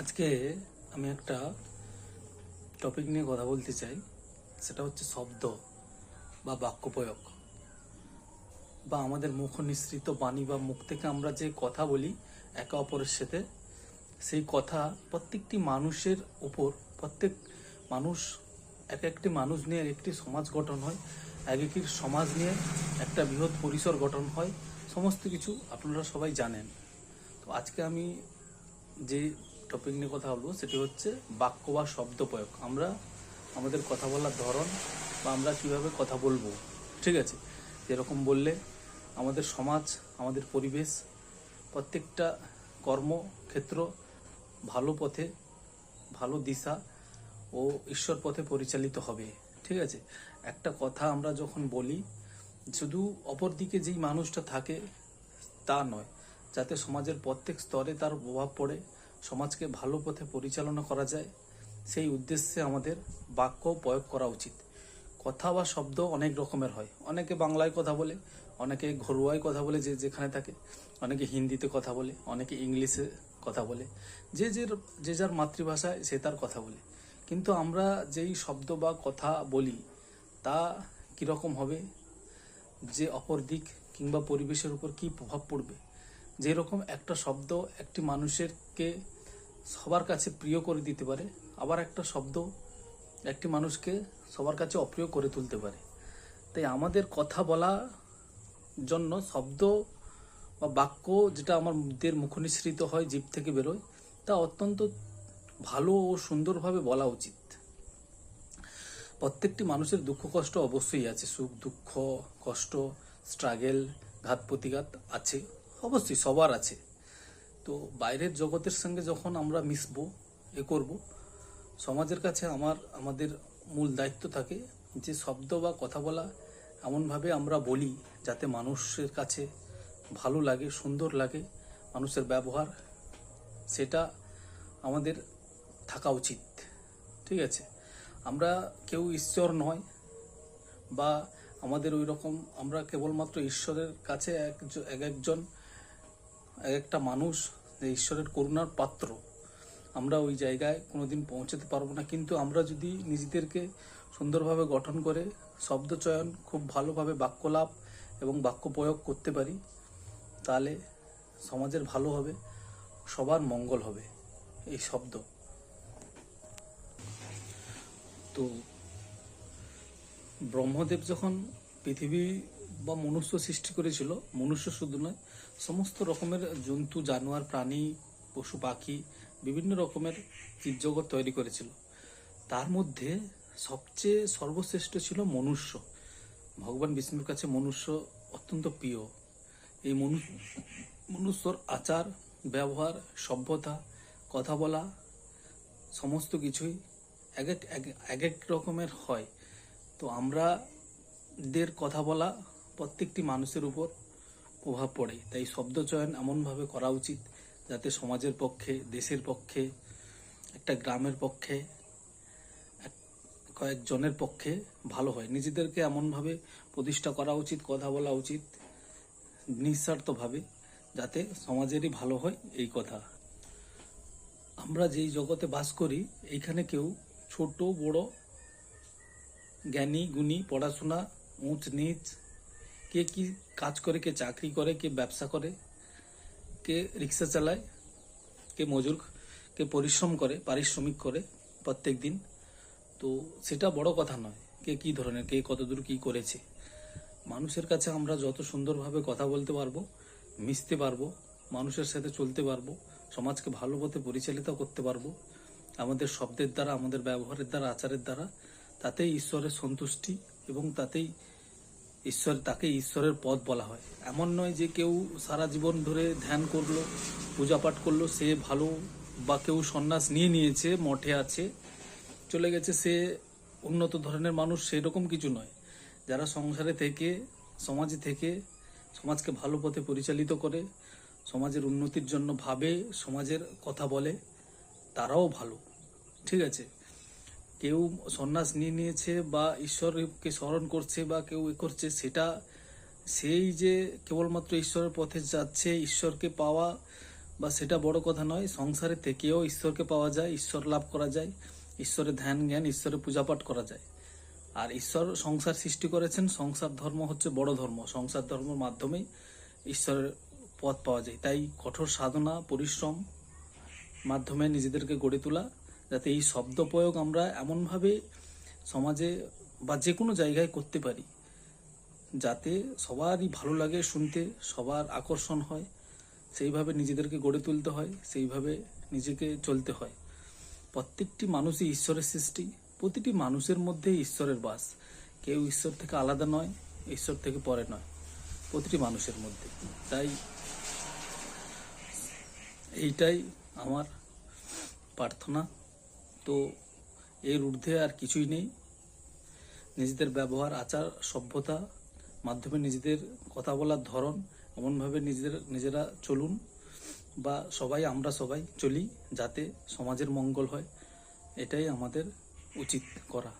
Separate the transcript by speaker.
Speaker 1: আজকে আমি একটা টপিক নিয়ে কথা বলতে চাই। সেটা হচ্ছে শব্দ বা বাক্য প্রয়োগ বা আমাদের মুখ নিঃসৃত বাণী বা মুখ থেকে আমরা যে কথা বলি একে অপরের সাথে, সেই কথা প্রত্যেকটি মানুষের উপর, প্রত্যেক মানুষ, এক একটি মানুষ নিয়ে একটি সমাজ গঠন হয়, এক একটি সমাজ নিয়ে একটা বৃহৎ পরিসর গঠন হয়। সমস্ত কিছু আপনারা সবাই জানেন। তো আজকে আমি যে টপিক নিয়ে কথা বলবো সেটি হচ্ছে বাক্য বা শব্দ প্রয়োগ। আমরা আমাদের কথা বলার ধরন বা আমরা কীভাবে কথা বলবো, ঠিক আছে, যেরকম বললে আমাদের সমাজ, আমাদের পরিবেশ, প্রত্যেকটা কর্মক্ষেত্র ভালো পথে, ভালো দিশা ও ঈশ্বর পথে পরিচালিত হবে। ঠিক আছে, একটা কথা আমরা যখন বলি, শুধু অপর দিকে যেই মানুষটা থাকে তা নয়, যাতে সমাজের প্রত্যেক স্তরে তার প্রভাব পড়ে, সমাজকে ভালো পথে পরিচালনা করা যায়, সেই উদ্দেশ্যে আমাদের বাক্য প্রয়োগ করা উচিত। কথা বা শব্দ অনেক রকমের হয়। অনেকে বাংলায় কথা বলে, অনেকে ঘরোয়ায় কথা বলে যে যেখানে থাকে, অনেকে হিন্দিতে কথা বলে, অনেকে ইংলিশে কথা বলে, যে যার মাতৃভাষায় সে তার কথা বলে। কিন্তু আমরা যেই শব্দ বা কথা বলি তা কীরকম হবে, যে অপর দিক কিংবা পরিবেশের উপর কী প্রভাব পড়বে। যেরকম একটা শব্দ একটি মানুষেরকে সবার কাছে প্রিয় করে দিতে পারে, আবার একটা শব্দ একটি মানুষকে সবার কাছে অপ্রিয় করে তুলতে পারে। তাই আমাদের কথা বলা জন্য শব্দ বা বাক্য, যেটা আমাদের মুখনিসৃত হয়, জিভ থেকে বেরোয়, তা অত্যন্ত ভালো ও সুন্দরভাবে বলা উচিত। প্রত্যেকটি মানুষের দুঃখ কষ্ট অবশ্যই আছে, সুখ দুঃখ কষ্ট, স্ট্রাগেল, ঘাত প্রতিঘাত আছে, অবশ্যই সবার আছে। তো বাইরের জগতের সঙ্গে যখন আমরা মিশবো, করব, সমাজের কাছে আমাদের মূল দায়িত্ব থাকে যে শব্দ বা কথা বলা এমনভাবে আমরা বলি যাতে মানুষের কাছে ভালো লাগে, সুন্দর লাগে, মানুষের ব্যবহার সেটা আমাদের থাকা উচিত। ঠিক আছে, আমরা কেউ ঈশ্বর নয় বা আমাদের ওই রকম, আমরা কেবলমাত্র ঈশ্বরের কাছে এক একটা মানুষ, যে ঈশ্বরের করুণার পাত্র। আমরা ওই জায়গায় কোনোদিন পৌঁছাতে পারবো না, কিন্তু আমরা যদি নিজেদেরকে সুন্দরভাবে গঠন করে শব্দ চয়ন খুব ভালোভাবে বাক্যলাপ এবং বাক্য প্রয়োগ করতে পারি, তাহলে সমাজের ভালো হবে, সবার মঙ্গল হবে। এই শব্দ তো ব্রহ্মদেব যখন পৃথিবী বা মনুষ্য সৃষ্টি করেছিল, মনুষ্য শুধু নয়, সমস্ত রকমের জন্তু জানোয়ার প্রাণী পশু পাখি বিভিন্ন রকমের জীবজগৎ তৈরি করেছিল। তার মধ্যে সবচেয়ে সর্বশ্রেষ্ঠ ছিল মনুষ্য। ভগবান বিষ্ণুর কাছে মনুষ্য অত্যন্ত প্রিয়। এই মনুষ্যর আচার ব্যবহার, সভ্যতা, কথা বলা সমস্ত কিছুই এক এক রকমের হয়। তো আমাদের কথা বলা প্রত্যেকটি মানুষের উপর প্রভাব পড়ে। তাই শব্দ চয়ন এমনভাবে করা উচিত যাতে সমাজের পক্ষে, দেশের পক্ষে, একটা গ্রামের পক্ষে, কয়েকজনের পক্ষে ভালো হয়। নিজেদেরকে এমনভাবে প্রতিষ্ঠা করা উচিত, কথা বলা উচিত নিঃস্বার্থভাবে, যাতে সমাজেরই ভালো হয়। এই কথা, আমরা যেই জগতে বাস করি, এইখানে কেউ ছোট বড়, জ্ঞানী গুণী, পড়াশোনা, উঁচ নিচ, কে কি কাজ করে, কে চাকরি করে, কে ব্যবসা করে, কে রিক্সা চালায়, কে মজুর, কে পরিশ্রম করে, পারিশ্রমিক করে প্রত্যেক দিন। তো সেটা বড় কথা নয়, কে কি ধরনের, কে কতদূর কি করেছে। মানুষের কাছে আমরা যত সুন্দরভাবে কথা বলতে পারবো, মিশতে পারবো, মানুষের সাথে চলতে পারবো, সমাজকে ভালো পথে পরিচালিত করতে পারবো আমাদের শব্দের দ্বারা, আমাদের ব্যবহারের দ্বারা, আচারের দ্বারা, তাতেই ঈশ্বরের সন্তুষ্টি এবং তাতেই তাকে ঈশ্বরের পথ বলা হয়। এমন নয় যে কেউ সারা জীবন ধরে ধ্যান করলো, পূজা পাঠ করলো, সে ভালো, বা কেউ সন্ন্যাস নিয়েছে, মঠে আছে, চলে গেছে, সে উন্নত ধরনের মানুষ, সেরকম কিছু নয়। যারা সংসারে থেকে, সমাজে থেকে, সমাজকে ভালো পথে পরিচালিত করে, সমাজের উন্নতির জন্য ভাবে, সমাজের কথা বলে, তারাও ভালো। ঠিক আছে, কেউ সন্ন্যাস নিয়েছে বা ঈশ্বরকে স্মরণ করছে বা কেউ করছে, সেটা সেই যে কেবলমাত্র ঈশ্বরের পথে যাচ্ছে, ঈশ্বরকে পাওয়া বা সেটা বড় কথা নয়, সংসারে থেকেও ঈশ্বরকে পাওয়া যায়, ঈশ্বর লাভ করা যায়, ঈশ্বরের ধ্যান জ্ঞান, ঈশ্বরের পূজাপাঠ করা যায়। আর ঈশ্বর সংসার সৃষ্টি করেছেন, সংসার ধর্ম হচ্ছে বড় ধর্ম, সংসার ধর্মের মাধ্যমেই ঈশ্বরের পথ পাওয়া যায়। তাই কঠোর সাধনা, পরিশ্রম মাধ্যমে নিজেদেরকে গড়ে তোলা, যাতে এই শব্দ প্রয়োগ আমরা এমনভাবে সমাজে বা যে কোনো জায়গায় করতে পারি যাতে সবারই ভালো লাগে শুনতে, সবার আকর্ষণ হয়, সেইভাবে নিজেদেরকে গড়ে তুলতে হয়, সেইভাবে নিজেকে চলতে হয়। প্রত্যেকটি মানুষই ঈশ্বরের সৃষ্টি, প্রতিটি মানুষের মধ্যেই ঈশ্বরের বাস। কেউ ঈশ্বর থেকে আলাদা নয়, ঈশ্বর থেকে পরে নয়, প্রতিটি মানুষের মধ্যে। তাই এইটাই আমার প্রার্থনা। তো এর ঊর্ধ্বে আর কিছুই নেই। নিজেদের ব্যবহার, আচার, সভ্যতা মাধ্যমে নিজেদের কথা বলার ধরন এমনভাবে নিজেরা চলুন, বা আমরা সবাই চলি, যাতে সমাজের মঙ্গল হয়। এটাই আমাদের উচিত করা।